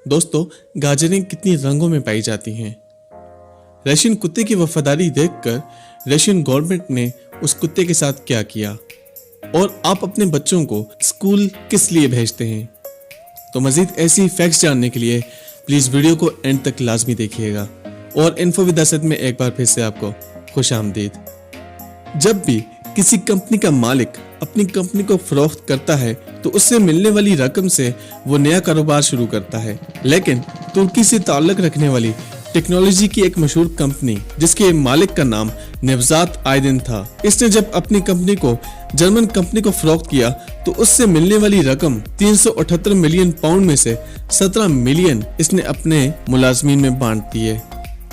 दोस्तों, गाजरें कितनी रंगों में पाई जाती हैं। रशियन कुत्ते की वफादारी देखकर रशियन गवर्नमेंट ने उस कुत्ते के साथ क्या किया और आप अपने बच्चों को स्कूल किस लिए भेजते हैं। तो मजीद ऐसी फैक्ट्स जानने के लिए प्लीज वीडियो को एंड तक लाजमी देखिएगा। और इन्फो विद असद में एक बार फिर से आपको खुश आमदीद। जब भी किसी कंपनी का मालिक अपनी कंपनी को फरोख्त करता है तो उससे मिलने वाली रकम से वो नया कारोबार शुरू करता है। लेकिन तुर्की से ताल्लुक रखने वाली टेक्नोलॉजी की एक मशहूर कंपनी जिसके मालिक का नाम नेवजात आयदिन था, इसने जब अपनी कंपनी को जर्मन कंपनी को फरोख्त किया तो उससे मिलने वाली रकम 378 मिलियन पाउंड में से 17 मिलियन इसने अपने मुलाजमीन में बांट दिए,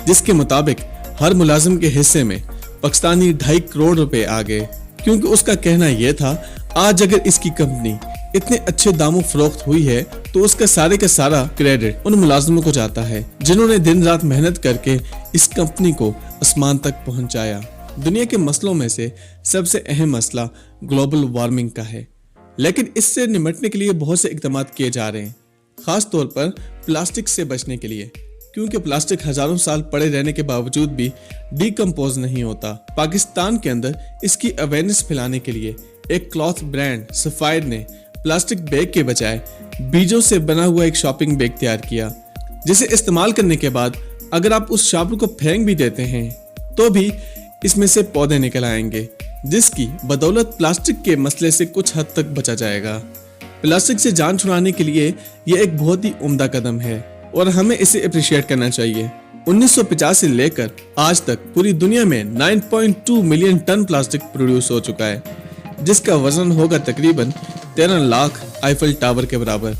जिसके मुताबिक हर मुलाजिम के हिस्से में पाकिस्तानी 2.5 करोड़ रुपए आ गए। क्योंकि उसका कहना यह था, आज अगर इसकी कंपनी इतने अच्छे दामों फरोख्त हुई है तो उसका सारे का सारा क्रेडिट उन मुलाजिमों को जाता है जिन्होंने दिन रात मेहनत करके इस कंपनी को आसमान तक पहुंचाया। दुनिया के मसलों में से सबसे अहम मसला ग्लोबल वार्मिंग का है, लेकिन इससे निपटने के लिए बहुत से इकदाम किए जा रहे हैं, खास तौर पर प्लास्टिक से बचने के लिए। क्योंकि प्लास्टिक हजारों साल पड़े रहने के बावजूद भी डिकम्पोज नहीं होता। पाकिस्तान के अंदर इसकी अवेयरनेस फैलाने के लिए एक क्लॉथ ब्रांड सफायर ने प्लास्टिक बैग के बजाय बीजों से बना हुआ एक शॉपिंग बैग तैयार किया, जिसे इस्तेमाल करने के बाद अगर आप उस शॉपर को फेंक भी देते हैं तो भी इसमें से पौधे निकल आएंगे, जिसकी बदौलत प्लास्टिक के मसले से कुछ हद तक बचा जाएगा। प्लास्टिक से जान छुड़ाने के लिए यह एक बहुत ही उम्दा कदम है और हमें इसे अप्रिशिएट करना चाहिए। 1950 से लेकर आज तक पूरी दुनिया में 9.2 मिलियन टन प्लास्टिक प्रोड्यूस हो चुका है, जिसका वजन होगा तकरीबन 13 लाख आईफल टावर के बराबर।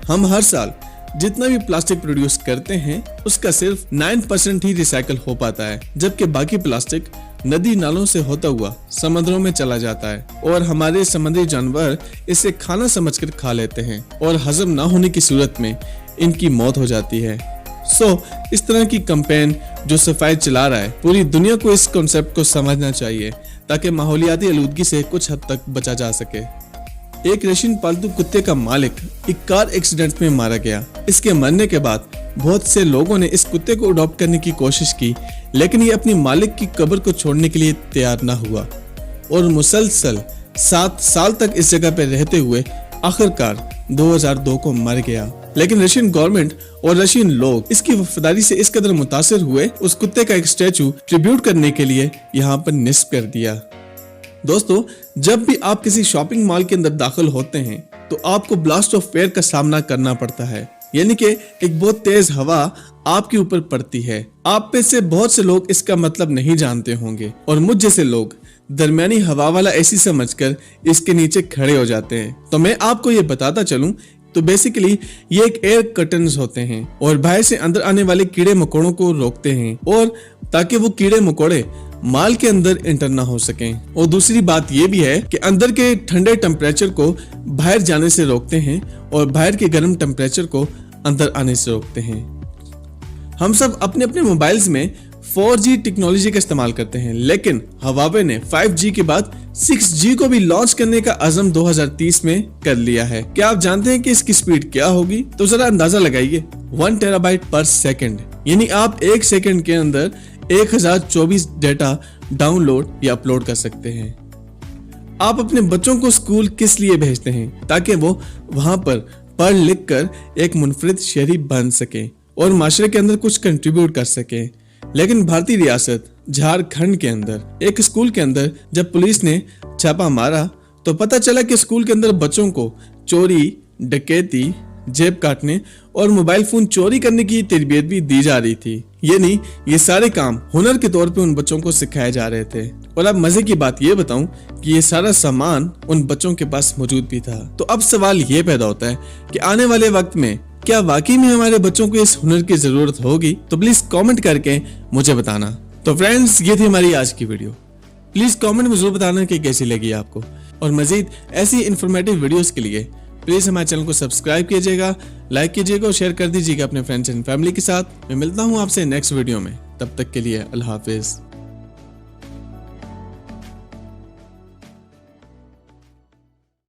हम हर साल जितना भी प्लास्टिक प्रोड्यूस करते हैं उसका सिर्फ 9% ही रिसाइकल हो पाता है, जबकि बाकी प्लास्टिक नदी नालों से होता हुआ समुद्रों में चला जाता है और हमारे समुद्री जानवर इसे खाना समझकर खा लेते हैं और हजम ना होने की सूरत में इनकी मौत हो जाती है। इस तरह की कैंपेन जो सफाई चला रहा है, पूरी दुनिया को इस कॉन्सेप्ट को समझना चाहिए ताकि माहौलियाती आलूदगी से कुछ हद तक बचा जा सके। एक रशियन पालतू कुत्ते का मालिक एक कार एक्सीडेंट में मारा गया। इसके मरने के बाद बहुत से लोगों ने इस कुत्ते को अडॉप्ट करने की कोशिश की, लेकिन ये अपनी मालिक की कब्र को छोड़ने के लिए तैयार ना हुआ और मुसलसल 7 साल तक इस जगह पर रहते हुए आखिरकार 2002 को मर गया। लेकिन रशियन गवर्नमेंट और रशियन लोग इसकी वफादारी से इस कदर मुतासिर हुए, उस कुत्ते का एक स्टैचू ट्रिब्यूट करने के लिए यहाँ पर निस्ब कर दिया। दोस्तों, जब भी आप किसी शॉपिंग मॉल के अंदर दाखिल होते हैं तो आपको ब्लास्ट ऑफ एयर का सामना करना पड़ता है, यानी कि एक बहुत तेज हवा आपके ऊपर पड़ती है। आप में से बहुत से लोग इसका मतलब नहीं जानते होंगे और मुझ जैसे लोग दरमियानी हवा वाला एसी समझकर इसके नीचे खड़े हो जाते हैं। तो मैं आपको ये बताता चलूं तो बेसिकली ये एक एयर कर्टन्स होते हैं और बाहर से अंदर आने वाले कीड़े मकोड़ों को रोकते हैं, और ताकि वो कीड़े मकोड़े माल के अंदर इंटर ना हो सकें। और दूसरी बात ये भी है कि अंदर के ठंडे टेम्परेचर को बाहर जाने से रोकते हैं और बाहर के गर्म टेम्परेचर को अंदर आने से रोकते हैं। हम सब अपने अपने मोबाइल्स में 4G टेक्नोलॉजी का इस्तेमाल करते हैं, लेकिन हुआवे ने 5G के बाद 6G को भी लॉन्च करने का अज़म 2030 में कर लिया है। क्या आप जानते हैं कि इसकी स्पीड क्या होगी? तो जरा अंदाजा लगाइए, 1 टेराबाइट पर सेकंड, यानी आप 1 सेकंड के अंदर 1024 डेटा डाउनलोड या अपलोड कर सकते हैं। आप अपने बच्चों को स्कूल किस लिए भेजते हैं? ताकि वो वहां पर पढ़ लिख कर एक मुनफरिद शहरी बन सके और माशरे के अंदर कुछ कंट्रीब्यूट कर सके। लेकिन भारतीय रियासत झारखंड के अंदर एक स्कूल के अंदर जब पुलिस ने छापा मारा तो पता चला कि स्कूल के अंदर बच्चों को चोरी, डकैती, जेब काटने और मोबाइल फोन चोरी करने की तरबियत भी दी जा रही थी। यानी ये सारे काम हुनर के तौर पे उन बच्चों को सिखाए जा रहे थे। और अब मजे की बात ये बताऊं कि ये सारा सामान उन बच्चों के पास मौजूद भी था। तो अब सवाल ये पैदा होता है कि आने वाले वक्त में क्या वाकई में हमारे बच्चों को इस हुनर की जरूरत होगी? तो प्लीज कमेंट करके मुझे बताना। तो फ्रेंड्स, ये थी हमारी आज की वीडियो। प्लीज कमेंट में जरूर बताना कि कैसी लगी आपको, और मजीद ऐसी इंफॉर्मेटिव वीडियोस के लिए प्लीज हमारे चैनल को सब्सक्राइब कीजिएगा, लाइक कीजिएगा और शेयर कर दीजिएगा अपने फ्रेंड्स एंड फैमिली के साथ। मैं मिलता हूँ आपसे नेक्स्ट वीडियो में, तब तक के लिए अल्लाह हाफिज।